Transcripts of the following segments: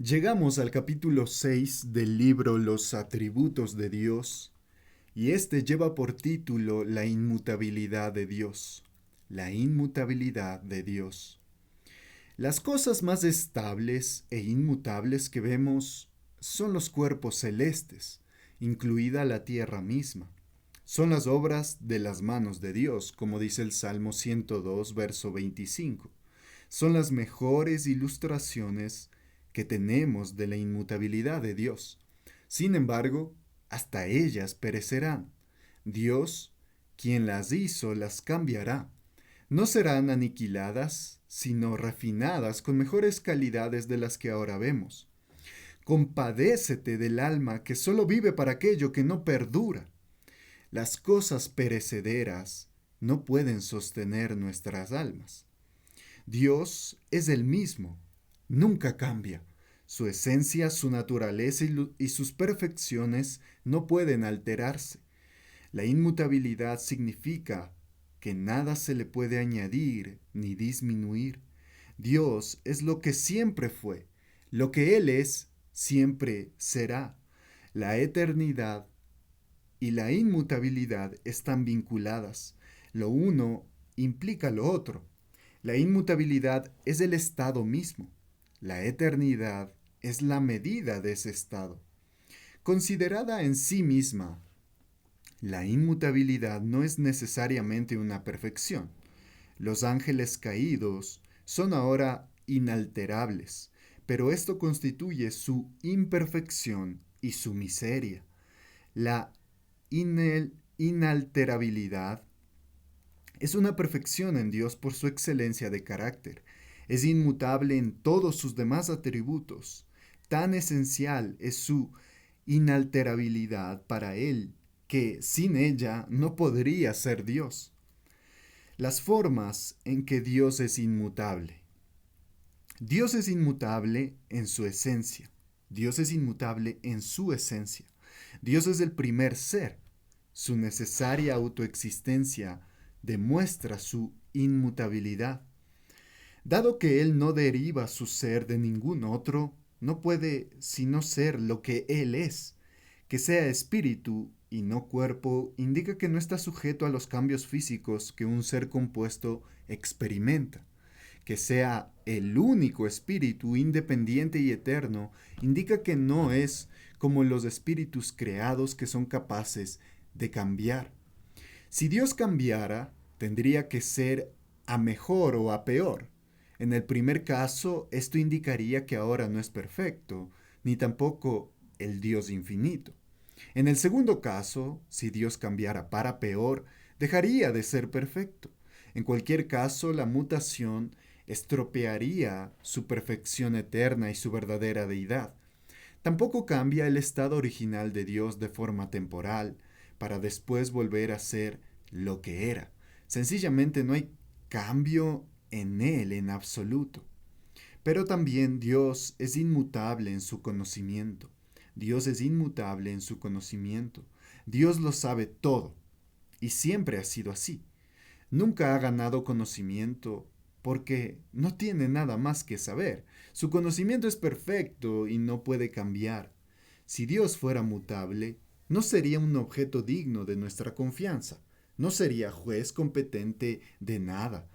Llegamos al capítulo 6 del libro Los atributos de Dios, y este lleva por título La inmutabilidad de Dios. La inmutabilidad de Dios. Las cosas más estables e inmutables que vemos son los cuerpos celestes, incluida la tierra misma. Son las obras de las manos de Dios, como dice el Salmo 102, verso 25. Son las mejores ilustraciones que tenemos de la inmutabilidad de Dios. Sin embargo, hasta ellas perecerán. Dios, quien las hizo, las cambiará. No serán aniquiladas, sino refinadas con mejores calidades de las que ahora vemos. Compadécete del alma que solo vive para aquello que no perdura. Las cosas perecederas no pueden sostener nuestras almas. Dios es el mismo, nunca cambia. Su esencia, su naturaleza y sus perfecciones no pueden alterarse. La inmutabilidad significa que nada se le puede añadir ni disminuir. Dios es lo que siempre fue, lo que Él es, siempre será. La eternidad y la inmutabilidad están vinculadas. Lo uno implica lo otro. La inmutabilidad es el estado mismo. La eternidad es la medida de ese estado. Considerada en sí misma, la inmutabilidad no es necesariamente una perfección. Los ángeles caídos son ahora inalterables, pero esto constituye su imperfección y su miseria. La inalterabilidad es una perfección en Dios por su excelencia de carácter. Es inmutable en todos sus demás atributos. Tan esencial es su inalterabilidad para Él que sin ella no podría ser Dios. Las formas en que Dios es inmutable. Dios es inmutable en su esencia. Dios es inmutable en su esencia. Dios es el primer ser. Su necesaria autoexistencia demuestra su inmutabilidad. Dado que Él no deriva su ser de ningún otro, no puede sino ser lo que Él es. Que sea espíritu y no cuerpo indica que no está sujeto a los cambios físicos que un ser compuesto experimenta. Que sea el único espíritu independiente y eterno indica que no es como los espíritus creados que son capaces de cambiar. Si Dios cambiara, tendría que ser a mejor o a peor. En el primer caso, esto indicaría que ahora no es perfecto, ni tampoco el Dios infinito. En el segundo caso, si Dios cambiara para peor, dejaría de ser perfecto. En cualquier caso, la mutación estropearía su perfección eterna y su verdadera deidad. Tampoco cambia el estado original de Dios de forma temporal, para después volver a ser lo que era. Sencillamente no hay cambio en Él en absoluto. Pero también Dios es inmutable en su conocimiento. Dios es inmutable en su conocimiento. Dios lo sabe todo. Y siempre ha sido así. Nunca ha ganado conocimiento porque no tiene nada más que saber. Su conocimiento es perfecto y no puede cambiar. Si Dios fuera mutable, no sería un objeto digno de nuestra confianza. No sería juez competente de nada.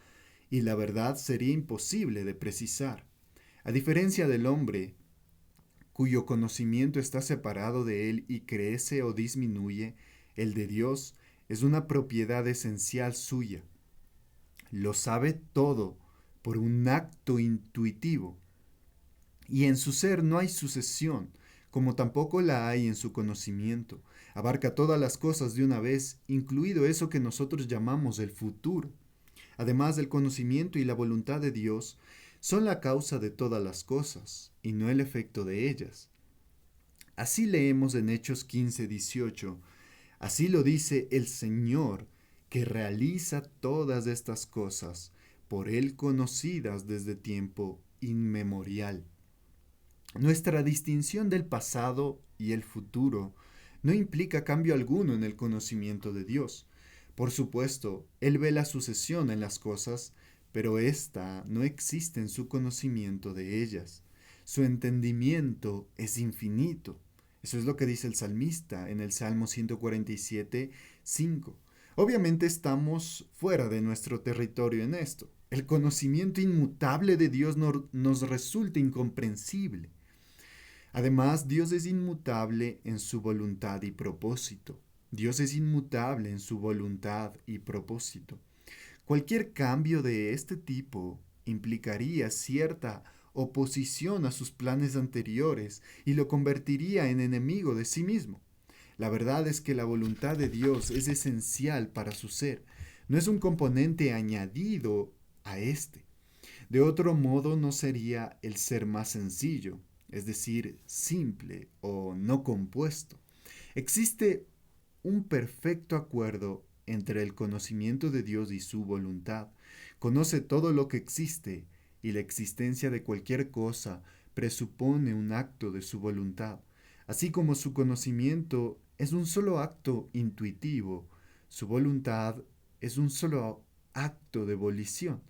Y la verdad sería imposible de precisar. A diferencia del hombre, cuyo conocimiento está separado de él y crece o disminuye, el de Dios es una propiedad esencial suya. Lo sabe todo por un acto intuitivo. Y en su ser no hay sucesión, como tampoco la hay en su conocimiento. Abarca todas las cosas de una vez, incluido eso que nosotros llamamos el futuro. Además, el conocimiento y la voluntad de Dios son la causa de todas las cosas, y no el efecto de ellas. Así leemos en Hechos 15:18. Así lo dice el Señor, que realiza todas estas cosas, por Él conocidas desde tiempo inmemorial. Nuestra distinción del pasado y el futuro no implica cambio alguno en el conocimiento de Dios. Por supuesto, Él ve la sucesión en las cosas, pero ésta no existe en su conocimiento de ellas. Su entendimiento es infinito. Eso es lo que dice el salmista en el Salmo 147, 5. Obviamente estamos fuera de nuestro territorio en esto. El conocimiento inmutable de Dios nos resulta incomprensible. Además, Dios es inmutable en su voluntad y propósito. Dios es inmutable en su voluntad y propósito. Cualquier cambio de este tipo implicaría cierta oposición a sus planes anteriores y lo convertiría en enemigo de sí mismo. La verdad es que la voluntad de Dios es esencial para su ser, no es un componente añadido a este. De otro modo no sería el ser más sencillo, es decir, simple o no compuesto. Existe un perfecto acuerdo entre el conocimiento de Dios y su voluntad. Conoce todo lo que existe y la existencia de cualquier cosa presupone un acto de su voluntad. Así como su conocimiento es un solo acto intuitivo, su voluntad es un solo acto de volición.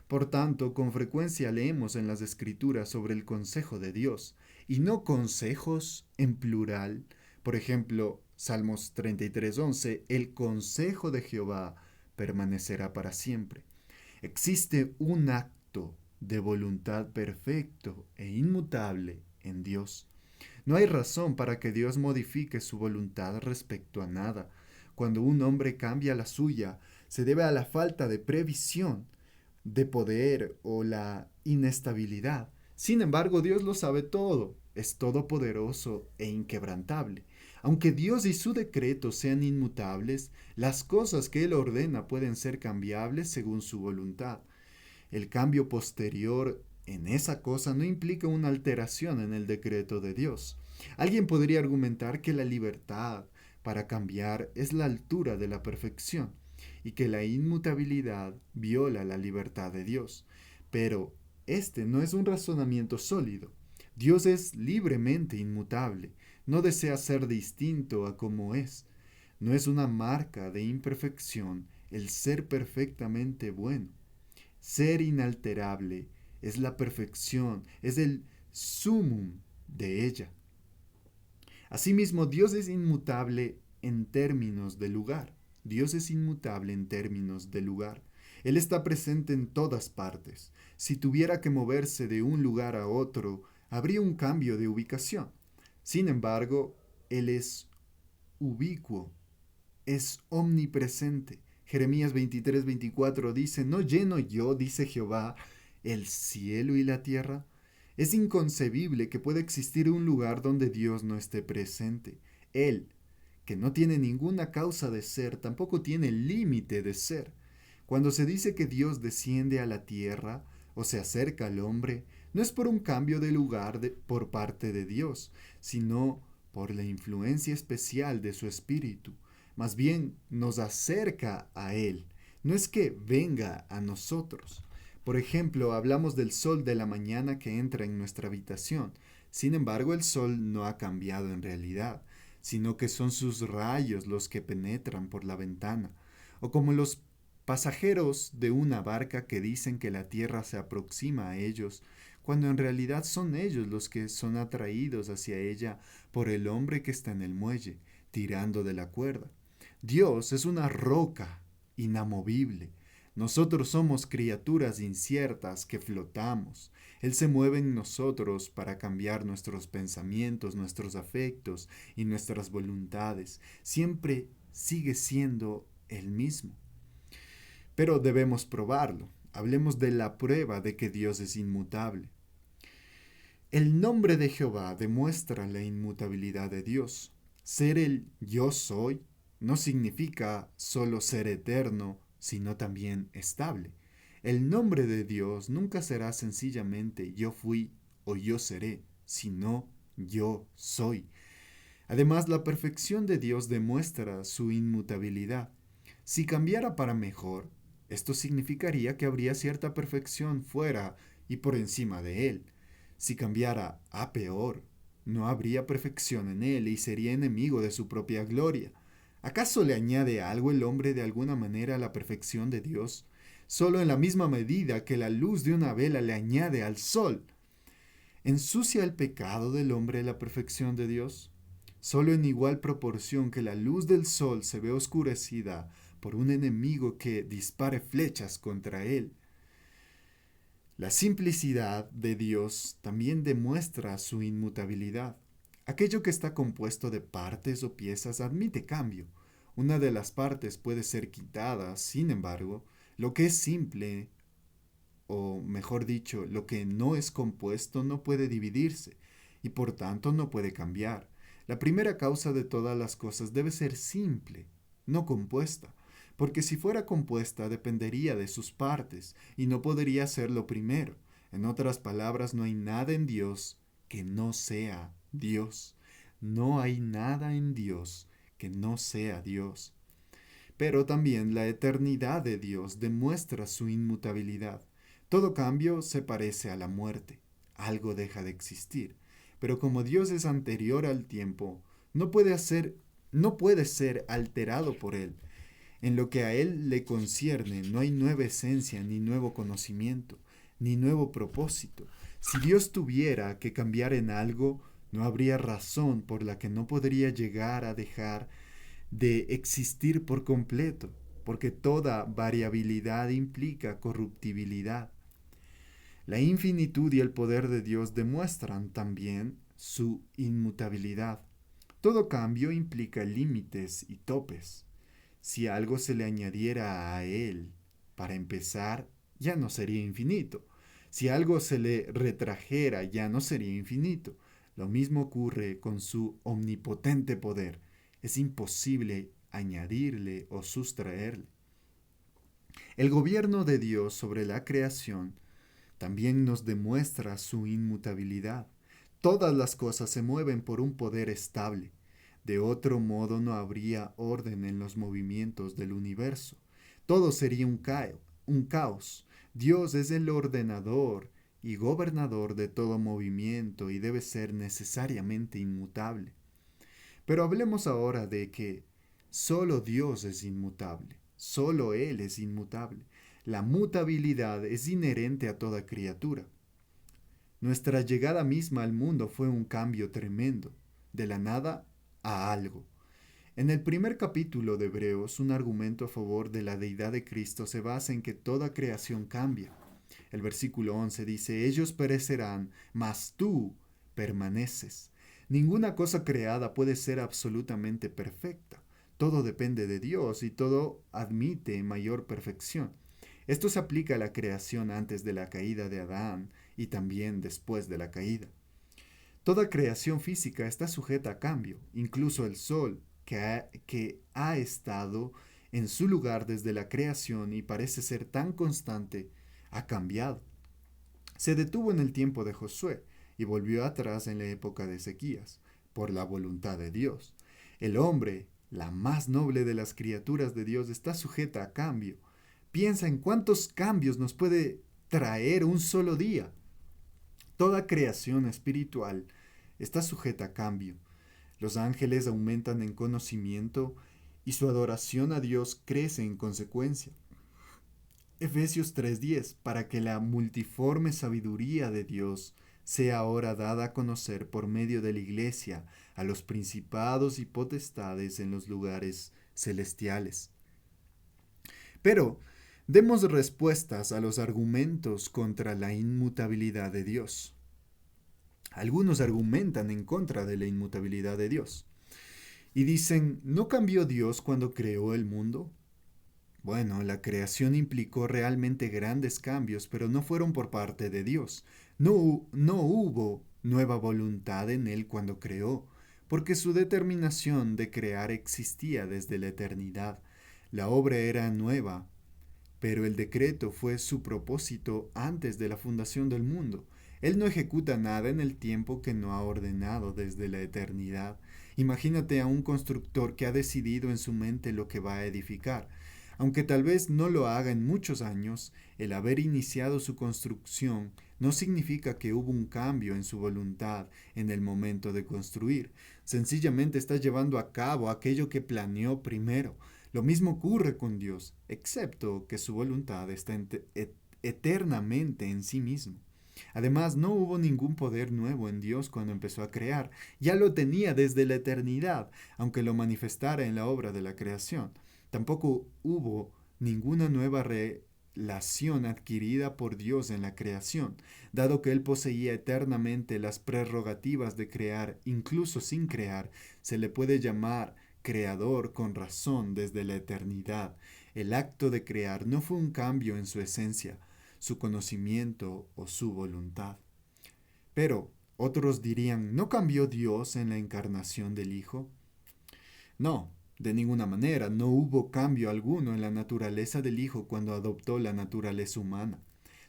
Por tanto, con frecuencia leemos en las Escrituras sobre el consejo de Dios, y no consejos en plural. Por ejemplo, Salmos 33:11, el consejo de Jehová permanecerá para siempre. Existe un acto de voluntad perfecto e inmutable en Dios. No hay razón para que Dios modifique su voluntad respecto a nada. Cuando un hombre cambia la suya, se debe a la falta de previsión, de poder o la inestabilidad. Sin embargo, Dios lo sabe todo, es todopoderoso e inquebrantable. Aunque Dios y su decreto sean inmutables, las cosas que Él ordena pueden ser cambiables según su voluntad. El cambio posterior en esa cosa no implica una alteración en el decreto de Dios. Alguien podría argumentar que la libertad para cambiar es la altura de la perfección y que la inmutabilidad viola la libertad de Dios. Pero este no es un razonamiento sólido. Dios es libremente inmutable, no desea ser distinto a como es. No es una marca de imperfección el ser perfectamente bueno. Ser inalterable es la perfección, es el sumum de ella. Asimismo, Dios es inmutable en términos de lugar. Dios es inmutable en términos de lugar. Él está presente en todas partes. Si tuviera que moverse de un lugar a otro, habría un cambio de ubicación. Sin embargo, Él es ubicuo, es omnipresente. Jeremías 23:24 dice, ¿no lleno yo, dice Jehová, el cielo y la tierra? Es inconcebible que pueda existir un lugar donde Dios no esté presente. Él, que no tiene ninguna causa de ser, tampoco tiene límite de ser. Cuando se dice que Dios desciende a la tierra o se acerca al hombre, no es por un cambio de lugar por parte de Dios, sino por la influencia especial de su espíritu. Más bien nos acerca a Él. No es que venga a nosotros. Por ejemplo, hablamos del sol de la mañana que entra en nuestra habitación. Sin embargo, el sol no ha cambiado en realidad, sino que son sus rayos los que penetran por la ventana. O como los pasajeros de una barca que dicen que la tierra se aproxima a ellos, cuando en realidad son ellos los que son atraídos hacia ella por el hombre que está en el muelle, tirando de la cuerda. Dios es una roca inamovible. Nosotros somos criaturas inciertas que flotamos. Él se mueve en nosotros para cambiar nuestros pensamientos, nuestros afectos y nuestras voluntades. Siempre sigue siendo el mismo. Pero debemos probarlo. Hablemos de la prueba de que Dios es inmutable. El nombre de Jehová demuestra la inmutabilidad de Dios. Ser el yo soy no significa solo ser eterno, sino también estable. El nombre de Dios nunca será sencillamente yo fui o yo seré, sino yo soy. Además, la perfección de Dios demuestra su inmutabilidad. Si cambiara para mejor, esto significaría que habría cierta perfección fuera y por encima de Él. Si cambiara a peor, no habría perfección en Él y sería enemigo de su propia gloria. ¿Acaso le añade algo el hombre de alguna manera a la perfección de Dios? Solo en la misma medida que la luz de una vela le añade al sol. ¿Ensucia el pecado del hombre la perfección de Dios? Solo en igual proporción que la luz del sol se ve oscurecida por un enemigo que dispare flechas contra él. La simplicidad de Dios también demuestra su inmutabilidad. Aquello que está compuesto de partes o piezas admite cambio. Una de las partes puede ser quitada, sin embargo, lo que es simple, o mejor dicho, lo que no es compuesto no puede dividirse y por tanto no puede cambiar. La primera causa de todas las cosas debe ser simple, no compuesta, porque si fuera compuesta dependería de sus partes y no podría ser lo primero. En otras palabras, no hay nada en Dios que no sea Dios. No hay nada en Dios que no sea Dios. Pero también la eternidad de Dios demuestra su inmutabilidad. Todo cambio se parece a la muerte. Algo deja de existir. Pero como Dios es anterior al tiempo, no puede ser alterado por él. En lo que a él le concierne, no hay nueva esencia, ni nuevo conocimiento, ni nuevo propósito. Si Dios tuviera que cambiar en algo, no habría razón por la que no podría llegar a dejar de existir por completo, porque toda variabilidad implica corruptibilidad. La infinitud y el poder de Dios demuestran también su inmutabilidad. Todo cambio implica límites y topes. Si algo se le añadiera a él, para empezar, ya no sería infinito. Si algo se le retrajera, ya no sería infinito. Lo mismo ocurre con su omnipotente poder. Es imposible añadirle o sustraerle. El gobierno de Dios sobre la creación también nos demuestra su inmutabilidad. Todas las cosas se mueven por un poder estable. De otro modo no habría orden en los movimientos del universo. Todo sería un caos. Dios es el ordenador y gobernador de todo movimiento y debe ser necesariamente inmutable. Pero hablemos ahora de que solo Dios es inmutable, solo Él es inmutable. La mutabilidad es inherente a toda criatura. Nuestra llegada misma al mundo fue un cambio tremendo, de la nada a algo. En el primer capítulo de Hebreos, un argumento a favor de la deidad de Cristo se basa en que toda creación cambia. El versículo 11 dice, ellos perecerán, mas tú permaneces. Ninguna cosa creada puede ser absolutamente perfecta. Todo depende de Dios y todo admite mayor perfección. Esto se aplica a la creación antes de la caída de Adán y también después de la caída. Toda creación física está sujeta a cambio, incluso el sol, que ha estado en su lugar desde la creación y parece ser tan constante, ha cambiado. Se detuvo en el tiempo de Josué y volvió atrás en la época de Ezequías, por la voluntad de Dios. El hombre, la más noble de las criaturas de Dios, está sujeta a cambio. Piensa en cuántos cambios nos puede traer un solo día. Toda creación espiritual está sujeta a cambio. Los ángeles aumentan en conocimiento y su adoración a Dios crece en consecuencia. Efesios 3:10, para que la multiforme sabiduría de Dios sea ahora dada a conocer por medio de la Iglesia a los principados y potestades en los lugares celestiales. Pero demos respuestas a los argumentos contra la inmutabilidad de Dios. Algunos argumentan en contra de la inmutabilidad de Dios y dicen, ¿no cambió Dios cuando creó el mundo? Bueno, la creación implicó realmente grandes cambios, pero no fueron por parte de Dios. No hubo nueva voluntad en Él cuando creó, porque su determinación de crear existía desde la eternidad. La obra era nueva, pero el decreto fue su propósito antes de la fundación del mundo. Él no ejecuta nada en el tiempo que no ha ordenado desde la eternidad. Imagínate a un constructor que ha decidido en su mente lo que va a edificar. Aunque tal vez no lo haga en muchos años, el haber iniciado su construcción no significa que hubo un cambio en su voluntad en el momento de construir. Sencillamente está llevando a cabo aquello que planeó primero. Lo mismo ocurre con Dios, excepto que su voluntad está eternamente en sí mismo. Además, no hubo ningún poder nuevo en Dios cuando empezó a crear. Ya lo tenía desde la eternidad, aunque lo manifestara en la obra de la creación. Tampoco hubo ninguna nueva relación adquirida por Dios en la creación, dado que Él poseía eternamente las prerrogativas de crear, incluso sin crear, se le puede llamar creador con razón desde la eternidad. El acto de crear no fue un cambio en su esencia, su conocimiento o su voluntad. Pero otros dirían, ¿no cambió Dios en la encarnación del Hijo? No, de ninguna manera, no hubo cambio alguno en la naturaleza del Hijo cuando adoptó la naturaleza humana.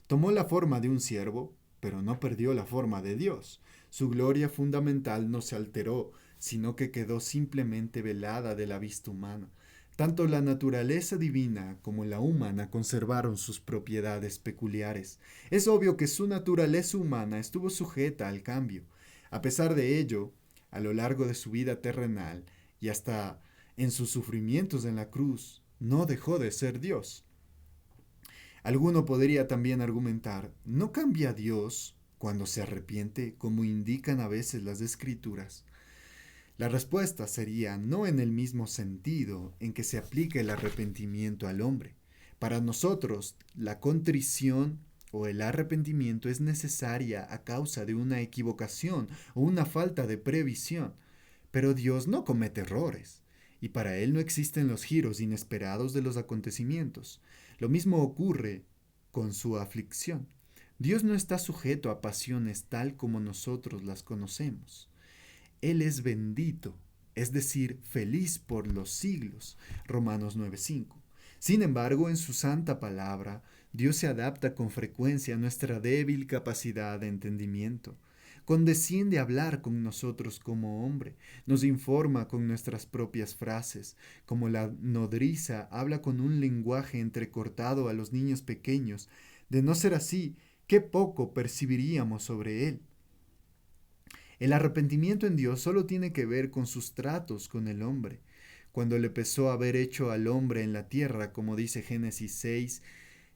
Tomó la forma de un siervo, pero no perdió la forma de Dios. Su gloria fundamental no se alteró, sino que quedó simplemente velada de la vista humana. Tanto la naturaleza divina como la humana conservaron sus propiedades peculiares. Es obvio que su naturaleza humana estuvo sujeta al cambio. A pesar de ello, a lo largo de su vida terrenal y hasta en sus sufrimientos en la cruz, no dejó de ser Dios. Alguno podría también argumentar, ¿no cambia Dios cuando se arrepiente, como indican a veces las escrituras? La respuesta sería no en el mismo sentido en que se aplica el arrepentimiento al hombre. Para nosotros, la contrición o el arrepentimiento es necesaria a causa de una equivocación o una falta de previsión. Pero Dios no comete errores, y para Él no existen los giros inesperados de los acontecimientos. Lo mismo ocurre con su aflicción. Dios no está sujeto a pasiones tal como nosotros las conocemos. Él es bendito, es decir, feliz por los siglos. Romanos 9:5. Sin embargo, en su santa palabra, Dios se adapta con frecuencia a nuestra débil capacidad de entendimiento. Condesciende a hablar con nosotros como hombre, nos informa con nuestras propias frases, como la nodriza habla con un lenguaje entrecortado a los niños pequeños. De no ser así, qué poco percibiríamos sobre él. El arrepentimiento en Dios solo tiene que ver con sus tratos con el hombre. Cuando le pesó haber hecho al hombre en la tierra, como dice Génesis 6,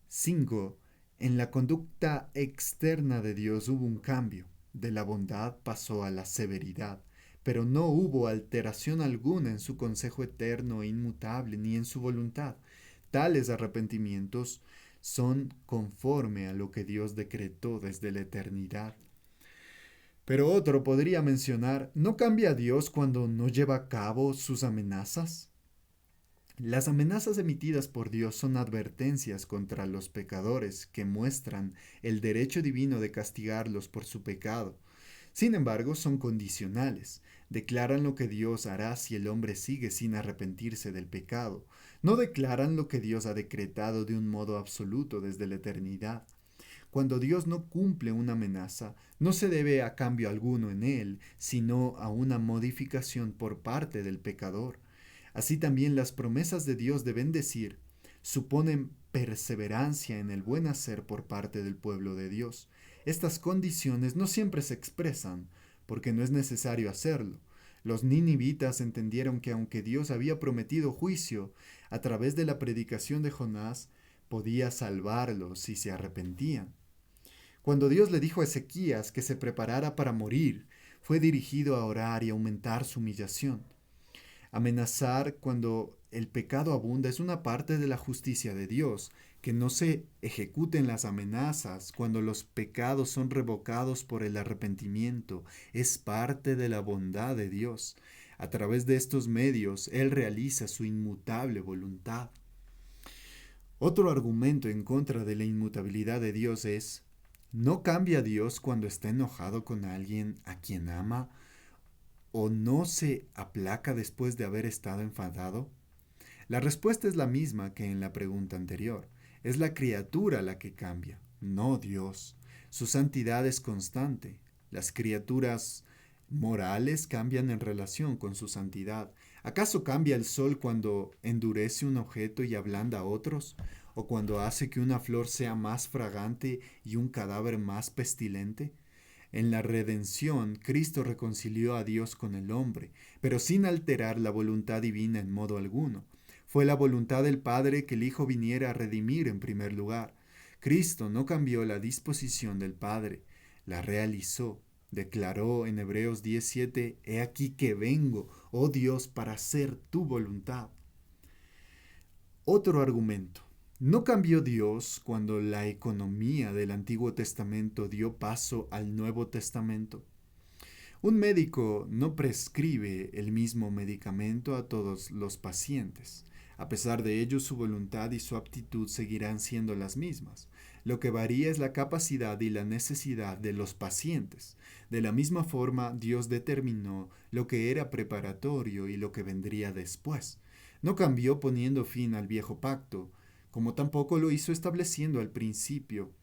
5, en la conducta externa de Dios hubo un cambio. De la bondad pasó a la severidad, pero no hubo alteración alguna en su consejo eterno e inmutable, ni en su voluntad. Tales arrepentimientos son conforme a lo que Dios decretó desde la eternidad. Pero otro podría mencionar, ¿no cambia Dios cuando no lleva a cabo sus amenazas? Las amenazas emitidas por Dios son advertencias contra los pecadores que muestran el derecho divino de castigarlos por su pecado. Sin embargo, son condicionales. Declaran lo que Dios hará si el hombre sigue sin arrepentirse del pecado. No declaran lo que Dios ha decretado de un modo absoluto desde la eternidad. Cuando Dios no cumple una amenaza, no se debe a cambio alguno en él, sino a una modificación por parte del pecador. Así también las promesas de Dios de bendecir suponen perseverancia en el buen hacer por parte del pueblo de Dios. Estas condiciones no siempre se expresan, porque no es necesario hacerlo. Los ninivitas entendieron que aunque Dios había prometido juicio, a través de la predicación de Jonás, podía salvarlos si se arrepentían. Cuando Dios le dijo a Ezequías que se preparara para morir, fue dirigido a orar y aumentar su humillación. Amenazar cuando el pecado abunda es una parte de la justicia de Dios. Que no se ejecuten las amenazas cuando los pecados son revocados por el arrepentimiento es parte de la bondad de Dios. A través de estos medios, Él realiza su inmutable voluntad. Otro argumento en contra de la inmutabilidad de Dios es, ¿no cambia Dios cuando está enojado con alguien a quien ama o no se aplaca después de haber estado enfadado? La respuesta es la misma que en la pregunta anterior. Es la criatura la que cambia, no Dios. Su santidad es constante. Las criaturas morales cambian en relación con su santidad. ¿Acaso cambia el sol cuando endurece un objeto y ablanda a otros? ¿O cuando hace que una flor sea más fragante y un cadáver más pestilente? En la redención, Cristo reconcilió a Dios con el hombre, pero sin alterar la voluntad divina en modo alguno. Fue la voluntad del Padre que el Hijo viniera a redimir en primer lugar. Cristo no cambió la disposición del Padre, la realizó. Declaró en Hebreos 17, He aquí que vengo, oh Dios, para hacer tu voluntad. Otro argumento. ¿No cambió Dios cuando la economía del Antiguo Testamento dio paso al Nuevo Testamento? Un médico no prescribe el mismo medicamento a todos los pacientes. A pesar de ello, su voluntad y su aptitud seguirán siendo las mismas. Lo que varía es la capacidad y la necesidad de los pacientes. De la misma forma, Dios determinó lo que era preparatorio y lo que vendría después. No cambió poniendo fin al viejo pacto, como tampoco lo hizo estableciéndolo al principio.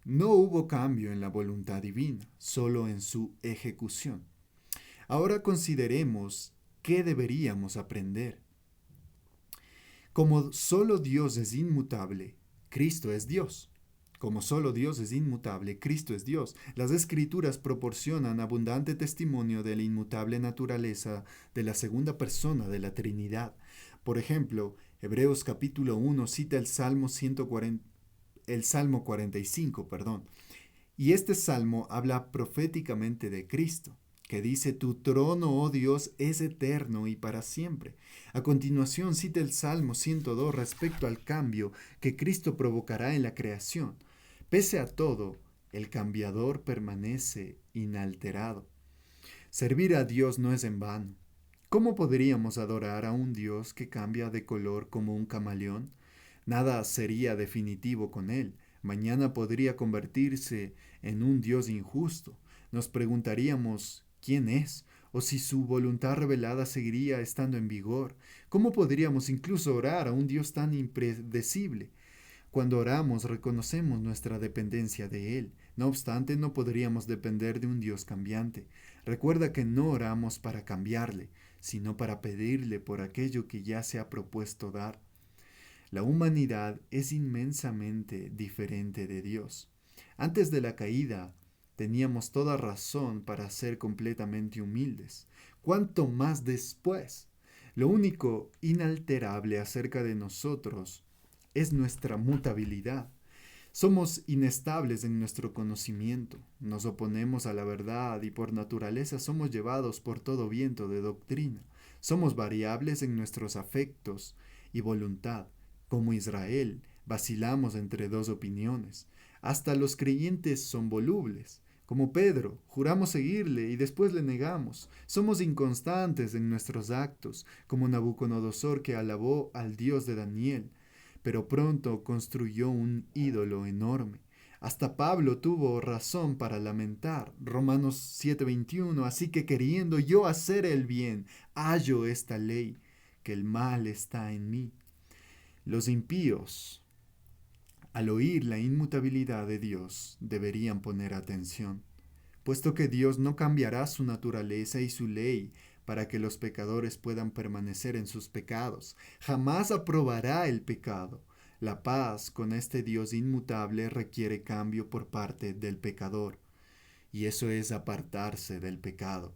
No hubo cambio en la voluntad divina, solo en su ejecución. Ahora consideremos qué deberíamos aprender. Como solo Dios es inmutable, Cristo es Dios. Como solo Dios es inmutable, Cristo es Dios. Las Escrituras proporcionan abundante testimonio de la inmutable naturaleza de la segunda persona de la Trinidad. Por ejemplo, Hebreos capítulo 1 cita el Salmo 45, y este salmo habla proféticamente de Cristo, que dice, Tu trono, oh Dios, es eterno y para siempre. A continuación cita el Salmo 102 respecto al cambio que Cristo provocará en la creación. Pese a todo, el cambiador permanece inalterado. Servir a Dios no es en vano. ¿Cómo podríamos adorar a un Dios que cambia de color como un camaleón? Nada sería definitivo con él. Mañana podría convertirse en un Dios injusto. Nos preguntaríamos quién es, o si su voluntad revelada seguiría estando en vigor. ¿Cómo podríamos incluso orar a un Dios tan impredecible? Cuando oramos reconocemos nuestra dependencia de Él. No obstante, no podríamos depender de un Dios cambiante. Recuerda que no oramos para cambiarle, sino para pedirle por aquello que ya se ha propuesto dar. La humanidad es inmensamente diferente de Dios. Antes de la caída, teníamos toda razón para ser completamente humildes. ¿Cuánto más después? Lo único inalterable acerca de nosotros es nuestra mutabilidad. Somos inestables en nuestro conocimiento, nos oponemos a la verdad y por naturaleza somos llevados por todo viento de doctrina. Somos variables en nuestros afectos y voluntad. Como Israel, vacilamos entre dos opiniones. Hasta los creyentes son volubles. Como Pedro, juramos seguirle y después le negamos. Somos inconstantes en nuestros actos, como Nabucodonosor que alabó al Dios de Daniel, pero pronto construyó un ídolo enorme. Hasta Pablo tuvo razón para lamentar. Romanos 7:21, así que queriendo yo hacer el bien, hallo esta ley, que el mal está en mí. Los impíos, al oír la inmutabilidad de Dios, deberían poner atención, puesto que Dios no cambiará su naturaleza y su ley para que los pecadores puedan permanecer en sus pecados. Jamás aprobará el pecado. La paz con este Dios inmutable requiere cambio por parte del pecador, y eso es apartarse del pecado.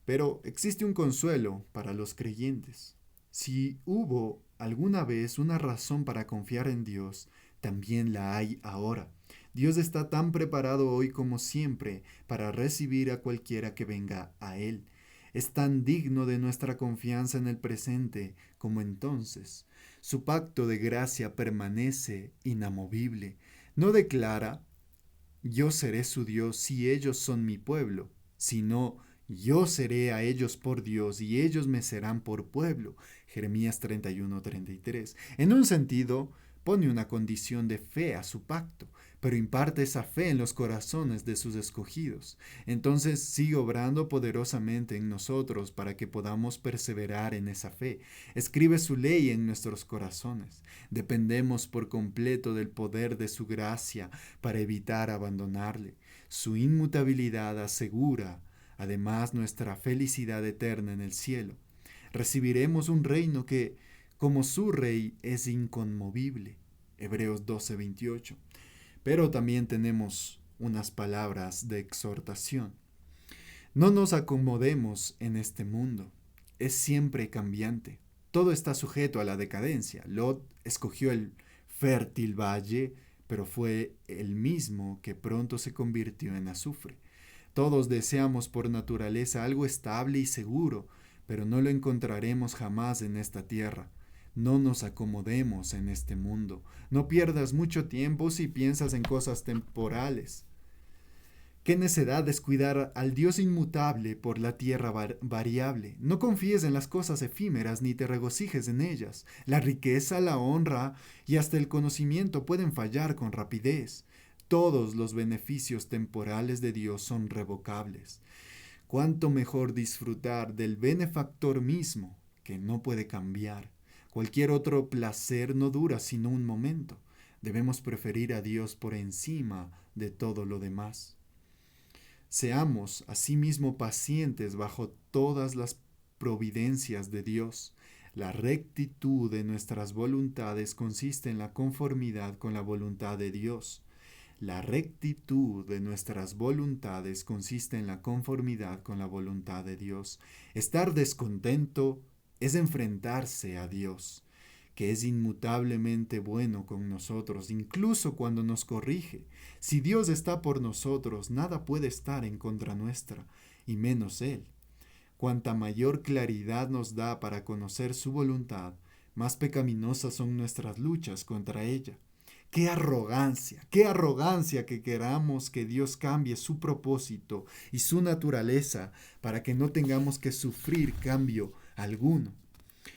Pero existe un consuelo para los creyentes. Si hubo alguna vez una razón para confiar en Dios, también la hay ahora. Dios está tan preparado hoy como siempre para recibir a cualquiera que venga a Él. Es tan digno de nuestra confianza en el presente como entonces. Su pacto de gracia permanece inamovible. No declara, yo seré su Dios si ellos son mi pueblo, sino yo seré a ellos por Dios y ellos me serán por pueblo. Jeremías 31:33. En un sentido, pone una condición de fe a su pacto, pero imparte esa fe en los corazones de sus escogidos. Entonces sigue obrando poderosamente en nosotros para que podamos perseverar en esa fe. Escribe su ley en nuestros corazones. Dependemos por completo del poder de su gracia para evitar abandonarle. Su inmutabilidad asegura además nuestra felicidad eterna en el cielo. Recibiremos un reino que, como su rey, es inconmovible. Hebreos 12:28. Pero también tenemos unas palabras de exhortación. No nos acomodemos en este mundo. Es siempre cambiante. Todo está sujeto a la decadencia. Lot escogió el fértil valle, pero fue el mismo que pronto se convirtió en azufre. Todos deseamos por naturaleza algo estable y seguro, pero no lo encontraremos jamás en esta tierra. No nos acomodemos en este mundo. No pierdas mucho tiempo si piensas en cosas temporales. Qué necedad descuidar al Dios inmutable por la tierra variable. No confíes en las cosas efímeras ni te regocijes en ellas. La riqueza, la honra y hasta el conocimiento pueden fallar con rapidez. Todos los beneficios temporales de Dios son revocables. Cuánto mejor disfrutar del benefactor mismo, que no puede cambiar. Cualquier otro placer no dura sino un momento. Debemos preferir a Dios por encima de todo lo demás. Seamos asimismo pacientes bajo todas las providencias de Dios. La rectitud de nuestras voluntades consiste en la conformidad con la voluntad de Dios. La rectitud de nuestras voluntades consiste en la conformidad con la voluntad de Dios. Estar descontento es enfrentarse a Dios, que es inmutablemente bueno con nosotros, incluso cuando nos corrige. Si Dios está por nosotros, nada puede estar en contra nuestra, y menos Él. Cuanta mayor claridad nos da para conocer su voluntad, más pecaminosas son nuestras luchas contra ella. Qué arrogancia que queramos que Dios cambie su propósito y su naturaleza para que no tengamos que sufrir cambio alguno.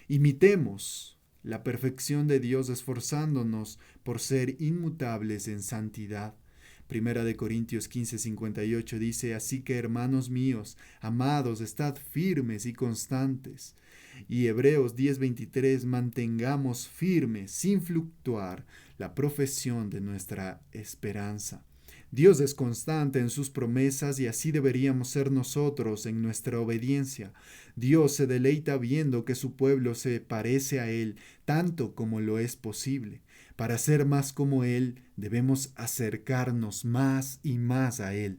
Imitemos la perfección de Dios esforzándonos por ser inmutables en santidad. Primera de Corintios 15:58 dice, así que hermanos míos, amados, estad firmes y constantes. Y Hebreos 10:23, mantengamos firme, sin fluctuar, la profesión de nuestra esperanza. Dios es constante en sus promesas y así deberíamos ser nosotros en nuestra obediencia. Dios se deleita viendo que su pueblo se parece a Él tanto como lo es posible. Para ser más como Él, debemos acercarnos más y más a Él.